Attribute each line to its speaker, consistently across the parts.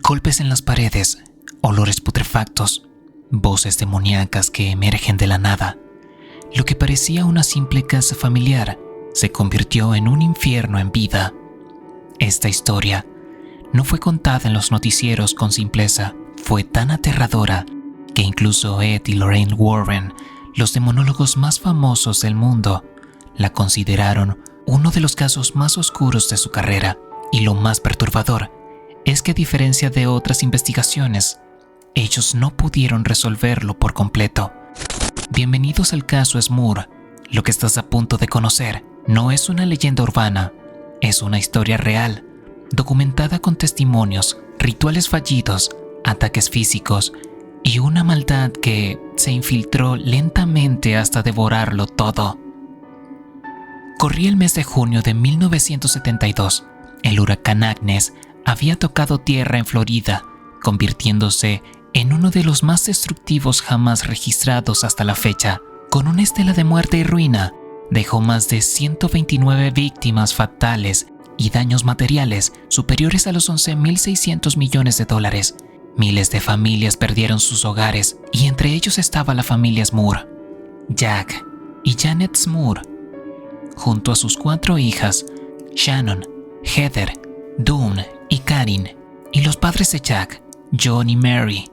Speaker 1: Golpes en las paredes, olores putrefactos, voces demoníacas que emergen de la nada. Lo que parecía una simple casa familiar se convirtió en un infierno en vida. Esta historia no fue contada en los noticieros con simpleza. Fue tan aterradora que incluso Ed y Lorraine Warren, los demonólogos más famosos del mundo, la consideraron uno de los casos más oscuros de su carrera. Y lo más perturbador es que, a diferencia de otras investigaciones, ellos no pudieron resolverlo por completo. Bienvenidos al caso Smoor. Lo que estás a punto de conocer no es una leyenda urbana, es una historia real, documentada con testimonios, rituales fallidos, ataques físicos y una maldad que se infiltró lentamente hasta devorarlo todo. Corría el mes de junio de 1972. El huracán Agnes había tocado tierra en Florida, convirtiéndose en uno de los más destructivos jamás registrados hasta la fecha. Con una estela de muerte y ruina, dejó más de 129 víctimas fatales y daños materiales superiores a los $11.600 millones. Miles de familias perdieron sus hogares y entre ellos estaba la familia Smoor. Jack y Janet Smoor, junto a sus 4 hijas, Shannon, Heather, Dawn y Karin, y los padres de Jack, John y Mary,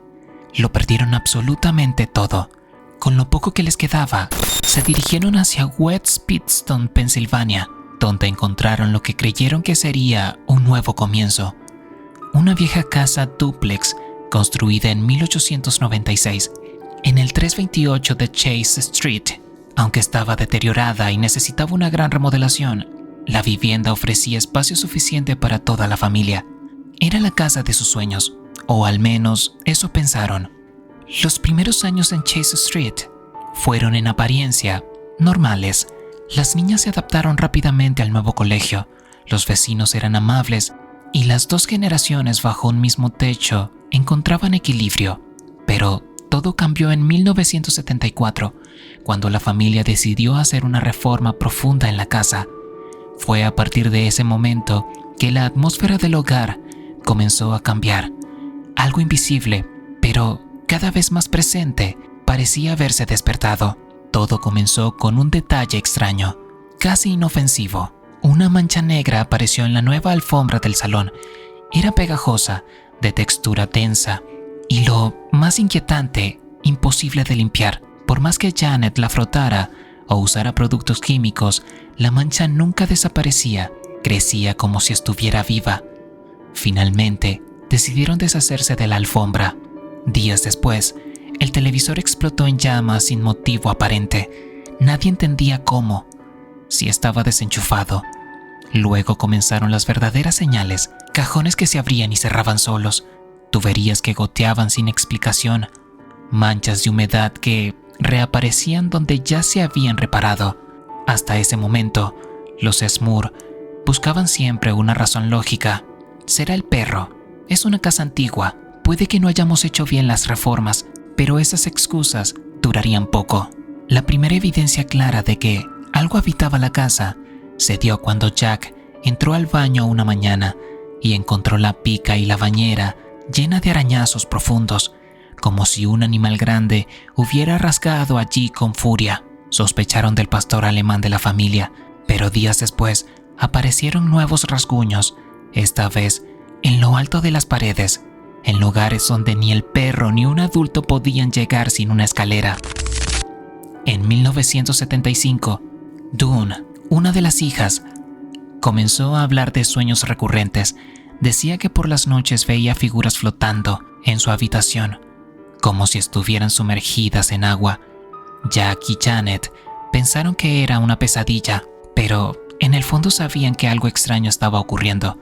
Speaker 1: lo perdieron absolutamente todo. Con lo poco que les quedaba, se dirigieron hacia West Pittston, Pensilvania, donde encontraron lo que creyeron que sería un nuevo comienzo. Una vieja casa dúplex construida en 1896 en el 328 de Chase Street. Aunque estaba deteriorada y necesitaba una gran remodelación, la vivienda ofrecía espacio suficiente para toda la familia. Era la casa de sus sueños, o al menos eso pensaron. Los primeros años en Chase Street fueron en apariencia normales. Las niñas se adaptaron rápidamente al nuevo colegio, los vecinos eran amables y las 2 generaciones bajo un mismo techo encontraban equilibrio. Pero todo cambió en 1974, cuando la familia decidió hacer una reforma profunda en la casa. Fue a partir de ese momento que la atmósfera del hogar comenzó a cambiar. Algo invisible, pero cada vez más presente, parecía haberse despertado. Todo comenzó con un detalle extraño, casi inofensivo. Una mancha negra apareció en la nueva alfombra del salón. Era pegajosa, de textura densa, y lo más inquietante, imposible de limpiar. Por más que Janet la frotara o usara productos químicos, la mancha nunca desaparecía, crecía como si estuviera viva. Finalmente, decidieron deshacerse de la alfombra. Días después, el televisor explotó en llamas sin motivo aparente. Nadie entendía cómo, si estaba desenchufado. Luego comenzaron las verdaderas señales, cajones que se abrían y cerraban solos, tuberías que goteaban sin explicación, manchas de humedad que reaparecían donde ya se habían reparado. Hasta ese momento, los Smoor buscaban siempre una razón lógica. Será el perro, es una casa antigua, puede que no hayamos hecho bien las reformas, pero esas excusas durarían poco. La primera evidencia clara de que algo habitaba la casa se dio cuando Jack entró al baño una mañana y encontró la pica y la bañera llena de arañazos profundos, como si un animal grande hubiera rasgado allí con furia. Sospecharon del pastor alemán de la familia, pero días después aparecieron nuevos rasguños, esta vez en lo alto de las paredes, en lugares donde ni el perro ni un adulto podían llegar sin una escalera. En 1975, Dawn, una de las hijas, comenzó a hablar de sueños recurrentes. Decía que por las noches veía figuras flotando en su habitación, como si estuvieran sumergidas en agua. Jack y Janet pensaron que era una pesadilla, pero en el fondo sabían que algo extraño estaba ocurriendo.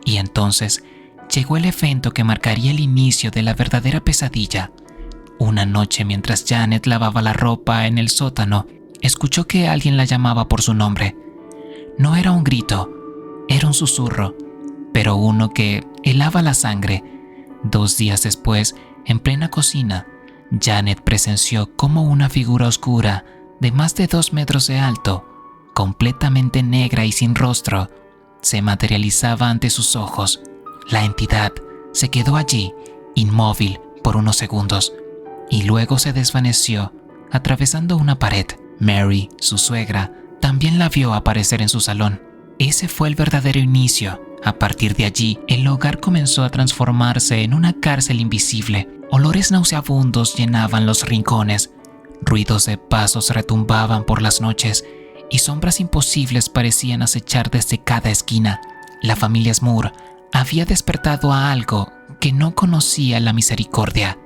Speaker 1: Y entonces llegó el evento que marcaría el inicio de la verdadera pesadilla. Una noche, mientras Janet lavaba la ropa en el sótano, escuchó que alguien la llamaba por su nombre. No era un grito, era un susurro, pero uno que helaba la sangre. 2 días después, en plena cocina, Janet presenció cómo una figura oscura de más de 2 metros de alto, completamente negra y sin rostro, se materializaba ante sus ojos. La entidad se quedó allí, inmóvil, por unos segundos, y luego se desvaneció, atravesando una pared. Mary, su suegra, también la vio aparecer en su salón. Ese fue el verdadero inicio. A partir de allí, el hogar comenzó a transformarse en una cárcel invisible. Olores nauseabundos llenaban los rincones, ruidos de pasos retumbaban por las noches y sombras imposibles parecían acechar desde cada esquina. La familia Smoor había despertado a algo que no conocía la misericordia.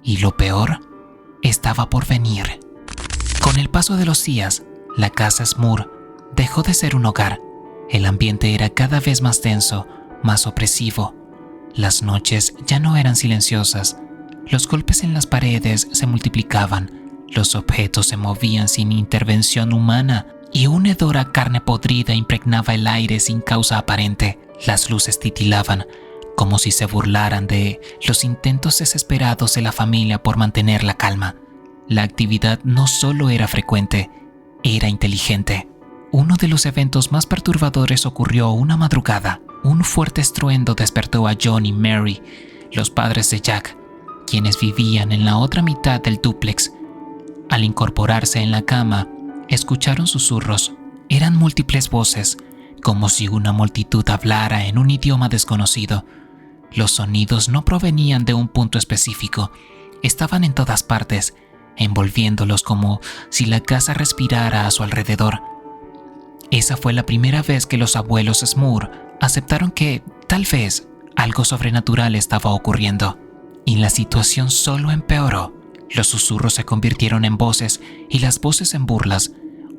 Speaker 1: Y lo peor estaba por venir. Con el paso de los días, la casa Smoor dejó de ser un hogar. El ambiente era cada vez más denso, más opresivo. Las noches ya no eran silenciosas. Los golpes en las paredes se multiplicaban. Los objetos se movían sin intervención humana y un hedor a carne podrida impregnaba el aire sin causa aparente. Las luces titilaban, como si se burlaran de los intentos desesperados de la familia por mantener la calma. La actividad no solo era frecuente, era inteligente. Uno de los eventos más perturbadores ocurrió una madrugada. Un fuerte estruendo despertó a John y Mary, los padres de Jack, quienes vivían en la otra mitad del dúplex. Al incorporarse en la cama, escucharon susurros. Eran múltiples voces, como si una multitud hablara en un idioma desconocido. Los sonidos no provenían de un punto específico, estaban en todas partes, envolviéndolos como si la casa respirara a su alrededor. Esa fue la primera vez que los abuelos Smoor aceptaron que, tal vez, algo sobrenatural estaba ocurriendo. Y la situación solo empeoró. Los susurros se convirtieron en voces y las voces en burlas.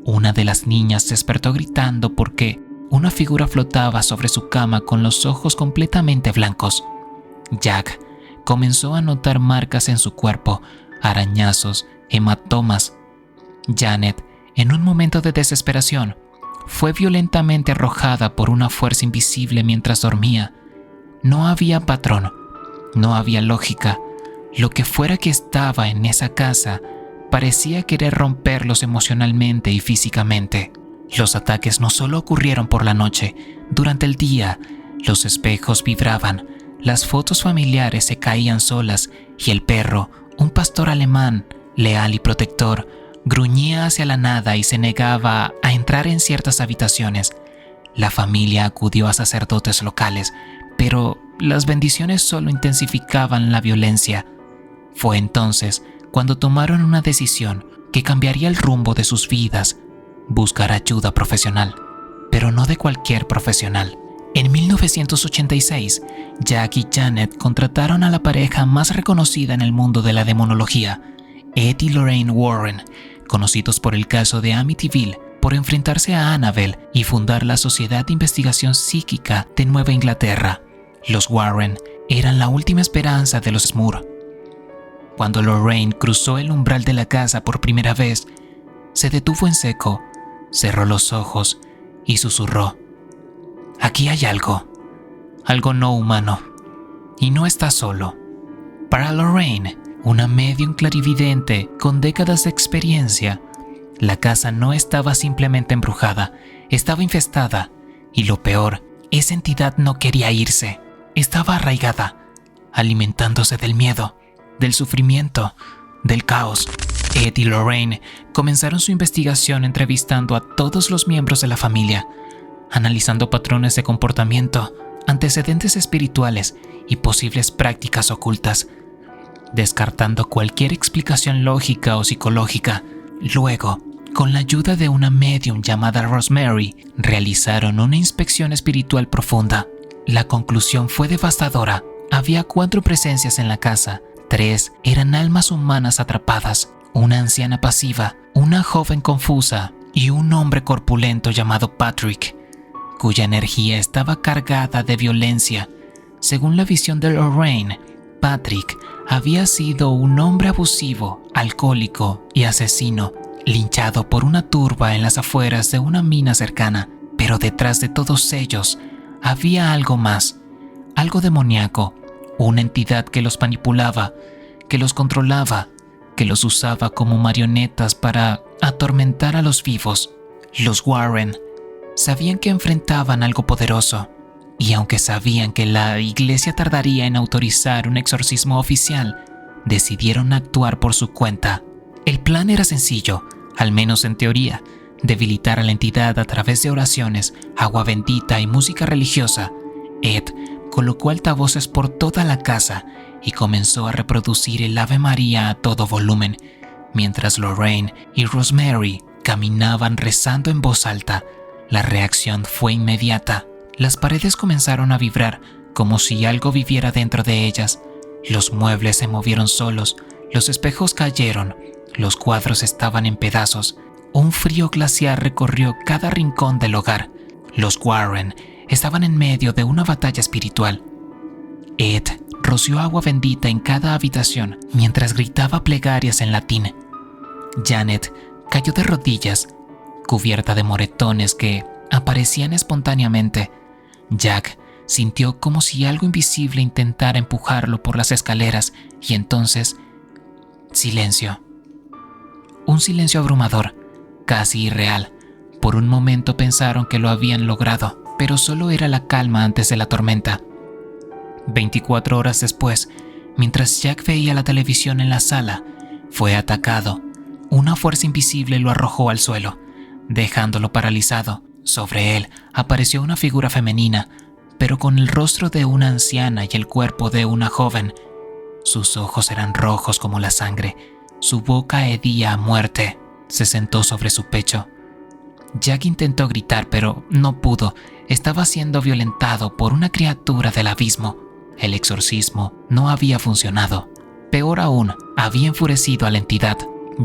Speaker 1: Una de las niñas despertó gritando porque una figura flotaba sobre su cama con los ojos completamente blancos. Jack comenzó a notar marcas en su cuerpo, arañazos, hematomas. Janet, en un momento de desesperación, fue violentamente arrojada por una fuerza invisible mientras dormía. No había patrón, no había lógica. Lo que fuera que estaba en esa casa parecía querer romperlos emocionalmente y físicamente. Los ataques no solo ocurrieron por la noche. Durante el día, los espejos vibraban, las fotos familiares se caían solas y el perro, un pastor alemán, leal y protector, gruñía hacia la nada y se negaba a entrar en ciertas habitaciones. La familia acudió a sacerdotes locales, pero las bendiciones solo intensificaban la violencia. Fue entonces cuando tomaron una decisión que cambiaría el rumbo de sus vidas: buscar ayuda profesional, pero no de cualquier profesional. En 1986, Jack y Janet contrataron a la pareja más reconocida en el mundo de la demonología, Ed y Lorraine Warren, conocidos por el caso de Amityville, por enfrentarse a Annabelle y fundar la Sociedad de Investigación Psíquica de Nueva Inglaterra. Los Warren eran la última esperanza de los Smoor. Cuando Lorraine cruzó el umbral de la casa por primera vez, se detuvo en seco, cerró los ojos y susurró: «Aquí hay algo no humano, y no está solo». Para Lorraine, una medium clarividente con décadas de experiencia, la casa no estaba simplemente embrujada, estaba infestada, y lo peor, esa entidad no quería irse, estaba arraigada, alimentándose del miedo, del sufrimiento, del caos. Ed y Lorraine comenzaron su investigación entrevistando a todos los miembros de la familia, analizando patrones de comportamiento, antecedentes espirituales y posibles prácticas ocultas, descartando cualquier explicación lógica o psicológica. Luego, con la ayuda de una medium llamada Rosemary, realizaron una inspección espiritual profunda. La conclusión fue devastadora. Había 4 presencias en la casa. 3 eran almas humanas atrapadas, una anciana pasiva, una joven confusa y un hombre corpulento llamado Patrick, cuya energía estaba cargada de violencia. Según la visión de Lorraine, Patrick había sido un hombre abusivo, alcohólico y asesino, linchado por una turba en las afueras de una mina cercana. Pero detrás de todos ellos había algo más, algo demoníaco, una entidad que los manipulaba, que los controlaba, que los usaba como marionetas para atormentar a los vivos. Los Warren sabían que enfrentaban algo poderoso, y aunque sabían que la iglesia tardaría en autorizar un exorcismo oficial, decidieron actuar por su cuenta. El plan era sencillo, al menos en teoría: debilitar a la entidad a través de oraciones, agua bendita y música religiosa. Ed colocó altavoces por toda la casa y comenzó a reproducir el Ave María a todo volumen, mientras Lorraine y Rosemary caminaban rezando en voz alta. La reacción fue inmediata. Las paredes comenzaron a vibrar como si algo viviera dentro de ellas. Los muebles se movieron solos, los espejos cayeron, los cuadros estaban en pedazos. Un frío glaciar recorrió cada rincón del hogar. Los Warren estaban en medio de una batalla espiritual. Ed roció agua bendita en cada habitación mientras gritaba plegarias en latín. Janet cayó de rodillas, cubierta de moretones que aparecían espontáneamente. Jack sintió como si algo invisible intentara empujarlo por las escaleras y entonces silencio. Un silencio abrumador, casi irreal. Por un momento pensaron que lo habían logrado, pero solo era la calma antes de la tormenta. 24 horas después, mientras Jack veía la televisión en la sala, fue atacado. Una fuerza invisible lo arrojó al suelo, dejándolo paralizado. Sobre él apareció una figura femenina, pero con el rostro de una anciana y el cuerpo de una joven. Sus ojos eran rojos como la sangre, su boca hedía a muerte. Se sentó sobre su pecho. Jack intentó gritar, pero no pudo. Estaba siendo violentado por una criatura del abismo. El exorcismo no había funcionado. Peor aún, había enfurecido a la entidad.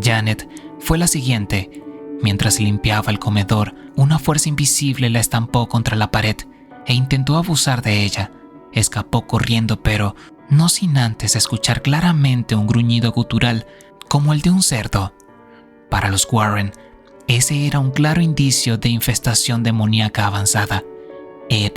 Speaker 1: Janet fue la siguiente. Mientras limpiaba el comedor, una fuerza invisible la estampó contra la pared e intentó abusar de ella. Escapó corriendo, pero no sin antes escuchar claramente un gruñido gutural como el de un cerdo. Para los Warren, ese era un claro indicio de infestación demoníaca avanzada. Ed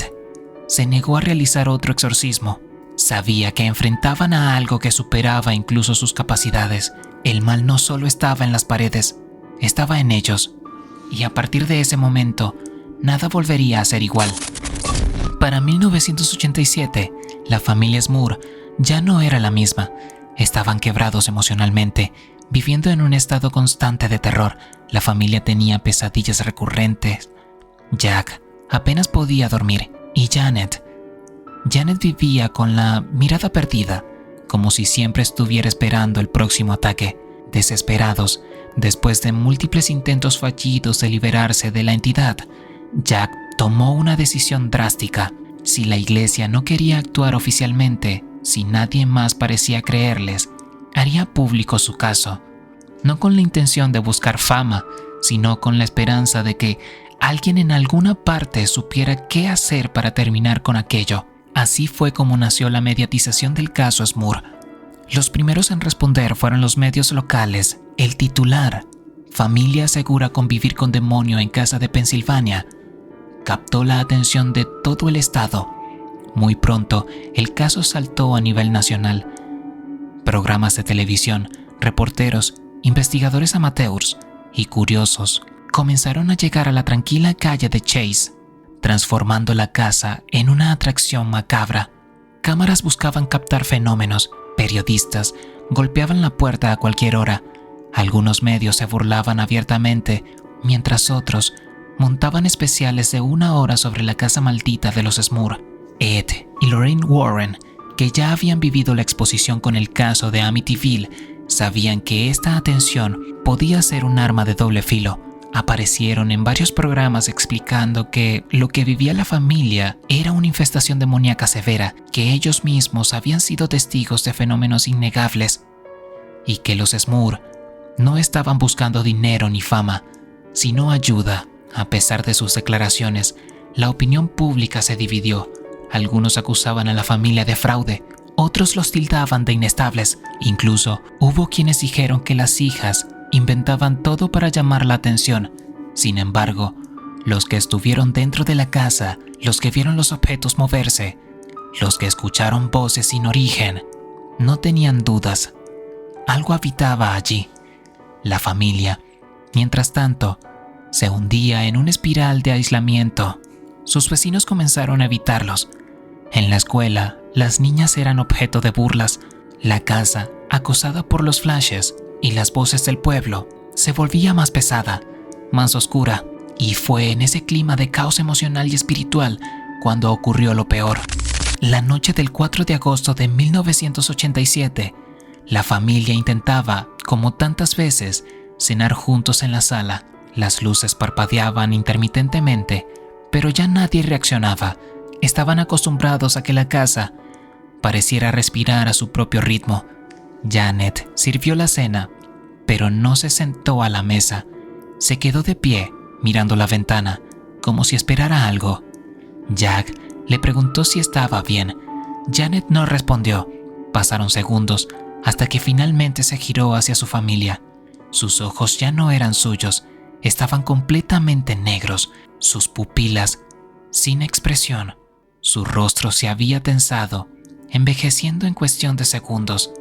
Speaker 1: se negó a realizar otro exorcismo. Sabía que enfrentaban a algo que superaba incluso sus capacidades. El mal no solo estaba en las paredes, estaba en ellos. Y a partir de ese momento, nada volvería a ser igual. Para 1987, la familia Smoor ya no era la misma. Estaban quebrados emocionalmente, viviendo en un estado constante de terror. La familia tenía pesadillas recurrentes. Jack apenas podía dormir y Janet vivía con la mirada perdida, como si siempre estuviera esperando el próximo ataque. Desesperados, después de múltiples intentos fallidos de liberarse de la entidad, Jack tomó una decisión drástica. Si la iglesia no quería actuar oficialmente, si nadie más parecía creerles, haría público su caso, no con la intención de buscar fama, sino con la esperanza de que alguien en alguna parte supiera qué hacer para terminar con aquello. Así fue como nació la mediatización del caso Smoor. Los primeros en responder fueron los medios locales. El titular, "Familia asegura convivir con demonio en casa de Pensilvania", captó la atención de todo el estado. Muy pronto, el caso saltó a nivel nacional. Programas de televisión, reporteros, investigadores amateurs y curiosos comenzaron a llegar a la tranquila calle de Chase, transformando la casa en una atracción macabra. Cámaras buscaban captar fenómenos, periodistas golpeaban la puerta a cualquier hora. Algunos medios se burlaban abiertamente, mientras otros montaban especiales de 1 hora sobre la casa maldita de los Smoor. Ed y Lorraine Warren, que ya habían vivido la exposición con el caso de Amityville, sabían que esta atención podía ser un arma de doble filo. Aparecieron en varios programas explicando que lo que vivía la familia era una infestación demoníaca severa, que ellos mismos habían sido testigos de fenómenos innegables y que los Smoor no estaban buscando dinero ni fama, sino ayuda. A pesar de sus declaraciones, la opinión pública se dividió. Algunos acusaban a la familia de fraude, otros los tildaban de inestables. Incluso hubo quienes dijeron que las hijas inventaban todo para llamar la atención. Sin embargo, los que estuvieron dentro de la casa, los que vieron los objetos moverse, los que escucharon voces sin origen, no tenían dudas. Algo habitaba allí. La familia, mientras tanto, se hundía en una espiral de aislamiento. sus vecinos comenzaron a evitarlos. En la escuela, las niñas eran objeto de burlas. La casa, acosada por los flashes y las voces del pueblo, se volvía más pesada, más oscura, y fue en ese clima de caos emocional y espiritual cuando ocurrió lo peor. La noche del 4 de agosto de 1987, la familia intentaba, como tantas veces, cenar juntos en la sala. Las luces parpadeaban intermitentemente, pero ya nadie reaccionaba. Estaban acostumbrados a que la casa pareciera respirar a su propio ritmo. Janet sirvió la cena, pero no se sentó a la mesa. Se quedó de pie, mirando la ventana, como si esperara algo. Jack le preguntó si estaba bien. Janet no respondió. Pasaron segundos hasta que finalmente se giró hacia su familia. Sus ojos ya no eran suyos, estaban completamente negros, sus pupilas sin expresión. Su rostro se había tensado, envejeciendo en cuestión de segundos.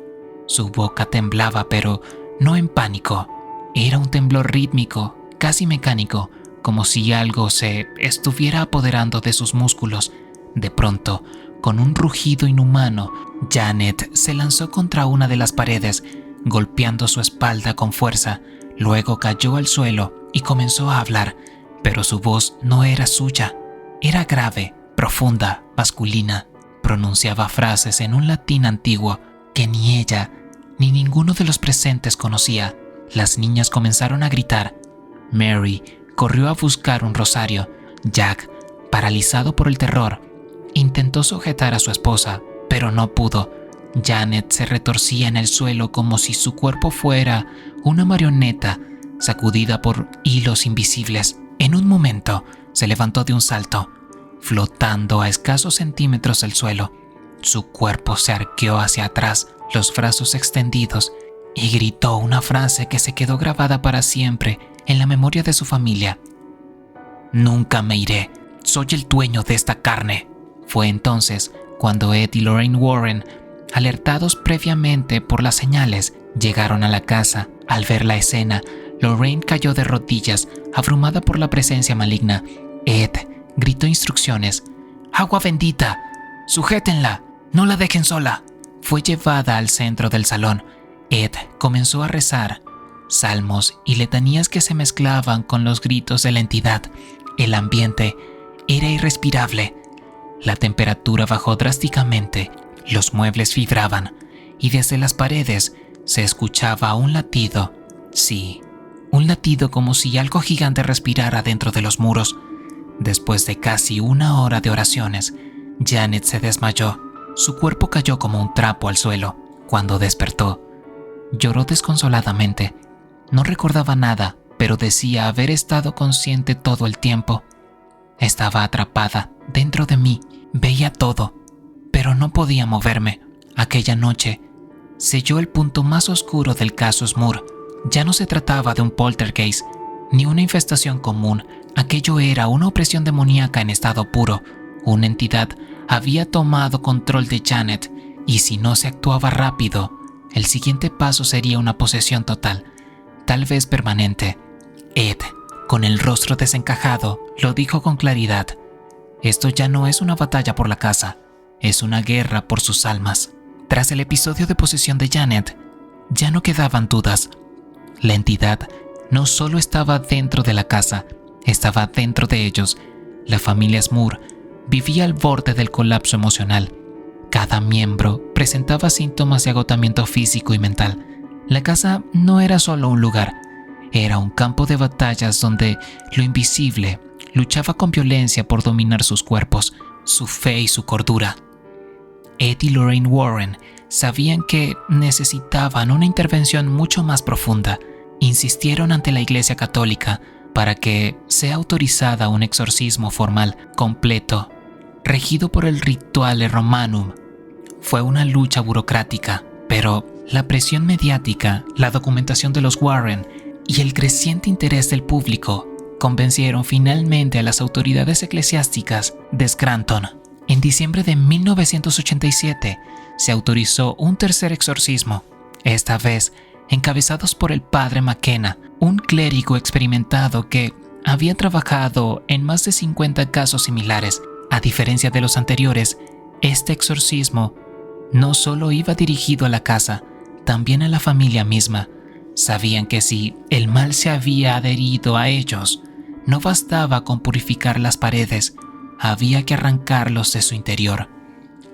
Speaker 1: Su boca temblaba, pero no en pánico. Era un temblor rítmico, casi mecánico, como si algo se estuviera apoderando de sus músculos. De pronto, con un rugido inhumano, Janet se lanzó contra una de las paredes, golpeando su espalda con fuerza. Luego cayó al suelo y comenzó a hablar, pero su voz no era suya. Era grave, profunda, masculina. Pronunciaba frases en un latín antiguo que ni ella ni ninguno de los presentes conocía. Las niñas comenzaron a gritar. Mary corrió a buscar un rosario. Jack, paralizado por el terror, intentó sujetar a su esposa, pero no pudo. Janet se retorcía en el suelo como si su cuerpo fuera una marioneta sacudida por hilos invisibles. En un momento, se levantó de un salto, flotando a escasos centímetros del suelo. Su cuerpo se arqueó hacia atrás, los brazos extendidos, y gritó una frase que se quedó grabada para siempre en la memoria de su familia. «Nunca me iré, soy el dueño de esta carne». Fue entonces cuando Ed y Lorraine Warren, alertados previamente por las señales, llegaron a la casa. Al ver la escena, Lorraine cayó de rodillas, abrumada por la presencia maligna. Ed gritó instrucciones. «¡Agua bendita! ¡Sujétenla! ¡No la dejen sola!». Fue llevada al centro del salón. Ed comenzó a rezar, salmos y letanías que se mezclaban con los gritos de la entidad. El ambiente era irrespirable. La temperatura bajó drásticamente, los muebles vibraban y desde las paredes se escuchaba un latido. Sí, un latido como si algo gigante respirara dentro de los muros. Después de casi una hora de oraciones, Janet se desmayó. Su cuerpo cayó como un trapo al suelo. Cuando despertó, lloró desconsoladamente. No recordaba nada, pero decía haber estado consciente todo el tiempo. Estaba atrapada dentro de mí, veía todo, pero no podía moverme. Aquella noche selló el punto más oscuro del caso Moore. Ya no se trataba de un poltergeist ni una infestación común. Aquello era una opresión demoníaca en estado puro. Una entidad había tomado control de Janet, y si no se actuaba rápido, el siguiente paso sería una posesión total, tal vez permanente. Ed, con el rostro desencajado, lo dijo con claridad. Esto ya no es una batalla por la casa, es una guerra por sus almas. Tras el episodio de posesión de Janet, ya no quedaban dudas. La entidad no solo estaba dentro de la casa, estaba dentro de ellos. La familia Moore vivía al borde del colapso emocional. Cada miembro presentaba síntomas de agotamiento físico y mental. La casa no era solo un lugar, era un campo de batallas donde lo invisible luchaba con violencia por dominar sus cuerpos, su fe y su cordura. Ed y Lorraine Warren sabían que necesitaban una intervención mucho más profunda. Insistieron ante la Iglesia Católica para que sea autorizada un exorcismo formal, completo, regido por el Rituale Romanum. Fue una lucha burocrática, pero la presión mediática, la documentación de los Warren y el creciente interés del público convencieron finalmente a las autoridades eclesiásticas de Scranton. En diciembre de 1987 se autorizó un tercer exorcismo, esta vez encabezados por el padre McKenna, un clérigo experimentado que había trabajado en más de 50 casos similares. A diferencia de los anteriores, este exorcismo no solo iba dirigido a la casa, también a la familia misma. Sabían que si el mal se había adherido a ellos, no bastaba con purificar las paredes, había que arrancarlos de su interior.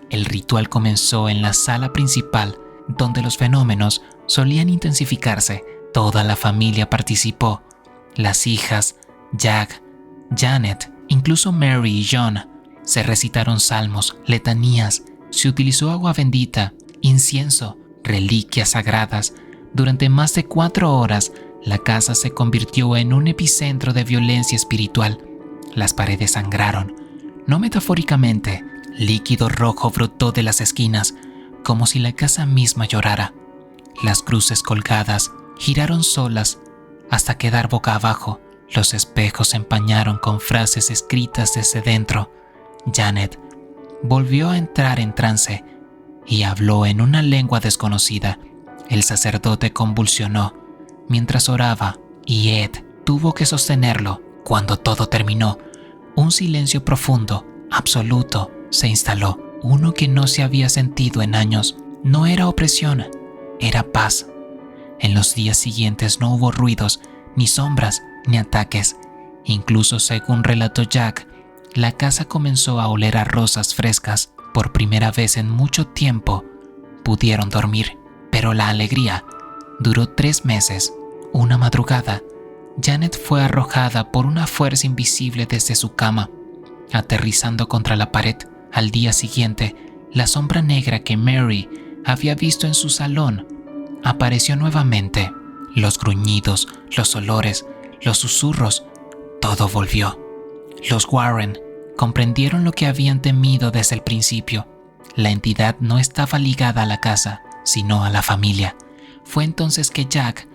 Speaker 1: El ritual comenzó en la sala principal, donde los fenómenos solían intensificarse. Toda la familia participó. Las hijas, Jack, Janet, incluso Mary y John. Se recitaron salmos, letanías, se utilizó agua bendita, incienso, reliquias sagradas. Durante más de 4 horas, la casa se convirtió en un epicentro de violencia espiritual. Las paredes sangraron, no metafóricamente. Líquido rojo brotó de las esquinas, como si la casa misma llorara. Las cruces colgadas giraron solas hasta quedar boca abajo. Los espejos se empañaron con frases escritas desde dentro. Janet volvió a entrar en trance y habló en una lengua desconocida. El sacerdote convulsionó mientras oraba y Ed tuvo que sostenerlo. Cuando todo terminó, un silencio profundo, absoluto, se instaló, uno que no se había sentido en años. No era opresión, era paz. En los días siguientes no hubo ruidos, ni sombras, ni ataques. Incluso según relató Jack, la casa comenzó a oler a rosas frescas. Por primera vez en mucho tiempo pudieron dormir, pero la alegría duró 3 meses. Una madrugada, Janet fue arrojada por una fuerza invisible desde su cama, aterrizando contra la pared. Al día siguiente, la sombra negra que Mary había visto en su salón apareció nuevamente. Los gruñidos, los olores, los susurros, todo volvió. Los Warren comprendieron lo que habían temido desde el principio. La entidad no estaba ligada a la casa, sino a la familia. Fue entonces que Jack,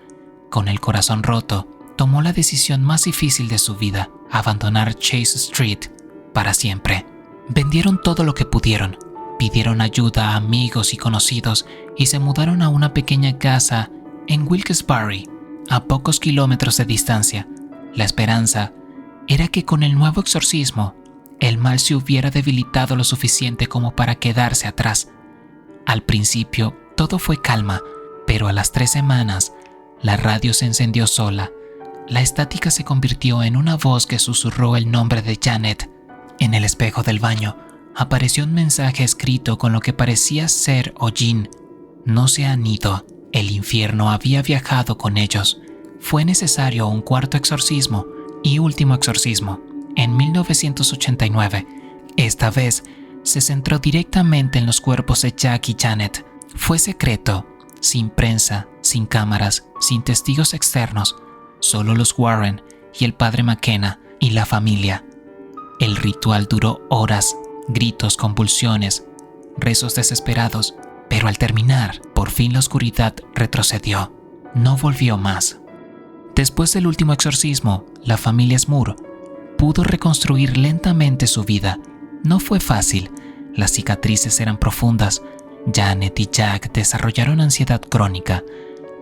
Speaker 1: con el corazón roto, tomó la decisión más difícil de su vida: abandonar Chase Street para siempre. Vendieron todo lo que pudieron, pidieron ayuda a amigos y conocidos y se mudaron a una pequeña casa en Wilkes-Barre, a pocos kilómetros de distancia. La esperanza era que con el nuevo exorcismo, el mal se hubiera debilitado lo suficiente como para quedarse atrás. Al principio, todo fue calma, pero a las 3 semanas, la radio se encendió sola. La estática se convirtió en una voz que susurró el nombre de Janet. En el espejo del baño apareció un mensaje escrito con lo que parecía ser hollín: no se han ido, el infierno había viajado con ellos. Fue necesario un cuarto exorcismo y último exorcismo, en 1989. Esta vez se centró directamente en los cuerpos de Jack y Janet. Fue secreto, sin prensa, sin cámaras, sin testigos externos, solo los Warren y el padre McKenna y la familia. El ritual duró horas, gritos, convulsiones, rezos desesperados, pero al terminar, por fin la oscuridad retrocedió. No volvió más. Después del último exorcismo, la familia Smoor pudo reconstruir lentamente su vida. No fue fácil, las cicatrices eran profundas. Janet y Jack desarrollaron ansiedad crónica.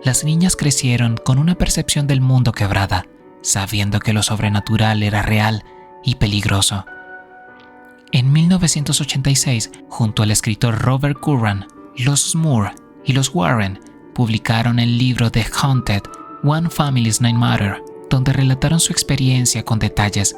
Speaker 1: Las niñas crecieron con una percepción del mundo quebrada, sabiendo que lo sobrenatural era real y peligroso. En 1986, junto al escritor Robert Curran, los Smoor y los Warren publicaron el libro The Haunted, One Family's Nightmare, donde relataron su experiencia con detalles.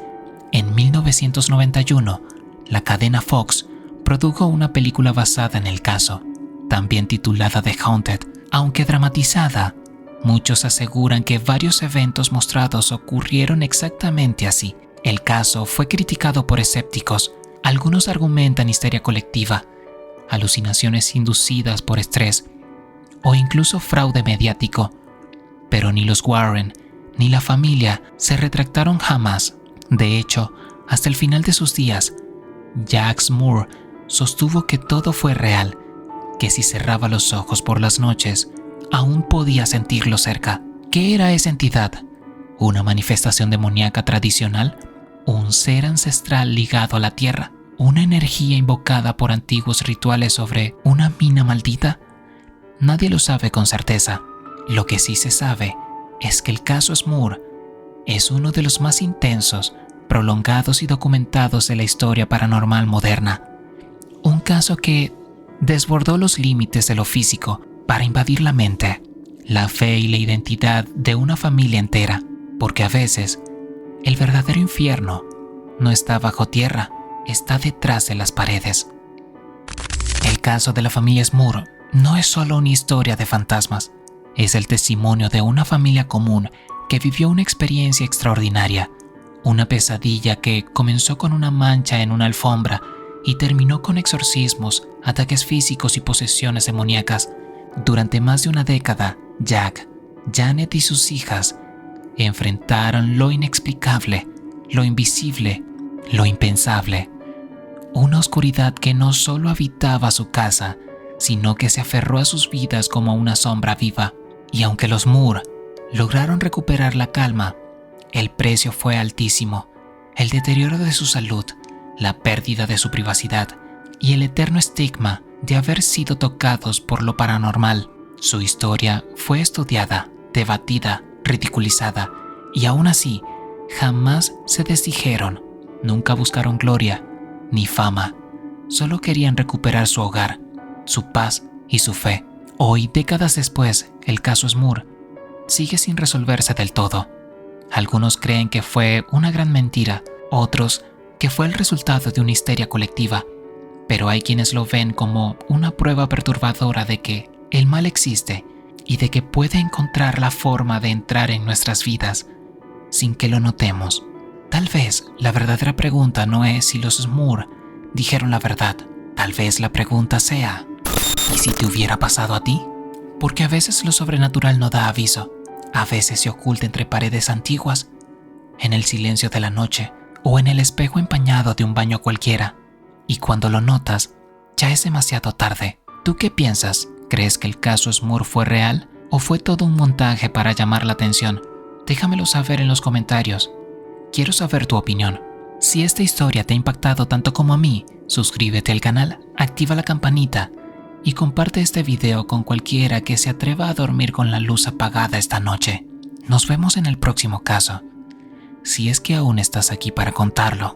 Speaker 1: En 1991, la cadena Fox produjo una película basada en el caso, también titulada The Haunted. Aunque dramatizada, muchos aseguran que varios eventos mostrados ocurrieron exactamente así. El caso fue criticado por escépticos. Algunos argumentan histeria colectiva, alucinaciones inducidas por estrés o incluso fraude mediático. Pero ni los Warren ni la familia se retractaron jamás. De hecho, hasta el final de sus días, Jack Smoor sostuvo que todo fue real, que si cerraba los ojos por las noches, aún podía sentirlo cerca. ¿Qué era esa entidad? ¿Una manifestación demoníaca tradicional? ¿Un ser ancestral ligado a la tierra? ¿Una energía invocada por antiguos rituales sobre una mina maldita? Nadie lo sabe con certeza. Lo que sí se sabe es que el caso Smoor es uno de los más intensos, prolongados y documentados de la historia paranormal moderna. Un caso que desbordó los límites de lo físico para invadir la mente, la fe y la identidad de una familia entera, porque a veces el verdadero infierno no está bajo tierra, está detrás de las paredes. El caso de la familia Smurf no es solo una historia de fantasmas, es el testimonio de una familia común que vivió una experiencia extraordinaria, una pesadilla que comenzó con una mancha en una alfombra y terminó con exorcismos, ataques físicos y posesiones demoníacas. Durante más de una década, Jack, Janet y sus hijas enfrentaron lo inexplicable, lo invisible, lo impensable. Una oscuridad que no solo habitaba su casa, sino que se aferró a sus vidas como una sombra viva. Y aunque los Moore lograron recuperar la calma, el precio fue altísimo. El deterioro de su salud, la pérdida de su privacidad y el eterno estigma de haber sido tocados por lo paranormal. Su historia fue estudiada, debatida, ridiculizada, y aún así, jamás se desdijeron. Nunca buscaron gloria ni fama. Solo querían recuperar su hogar, su paz y su fe. Hoy, décadas después, el caso Smurf sigue sin resolverse del todo. Algunos creen que fue una gran mentira, otros que fue el resultado de una histeria colectiva, pero hay quienes lo ven como una prueba perturbadora de que el mal existe y de que puede encontrar la forma de entrar en nuestras vidas sin que lo notemos. Tal vez la verdadera pregunta no es si los Smurf dijeron la verdad. Tal vez la pregunta sea, ¿y si te hubiera pasado a ti? Porque a veces lo sobrenatural no da aviso. A veces se oculta entre paredes antiguas, en el silencio de la noche o en el espejo empañado de un baño cualquiera. Y cuando lo notas, ya es demasiado tarde. ¿Tú qué piensas? ¿Crees que el caso Smurf fue real o fue todo un montaje para llamar la atención? Déjamelo saber en los comentarios. Quiero saber tu opinión. Si esta historia te ha impactado tanto como a mí, suscríbete al canal, activa la campanita y comparte este video con cualquiera que se atreva a dormir con la luz apagada esta noche. Nos vemos en el próximo caso, si es que aún estás aquí para contarlo.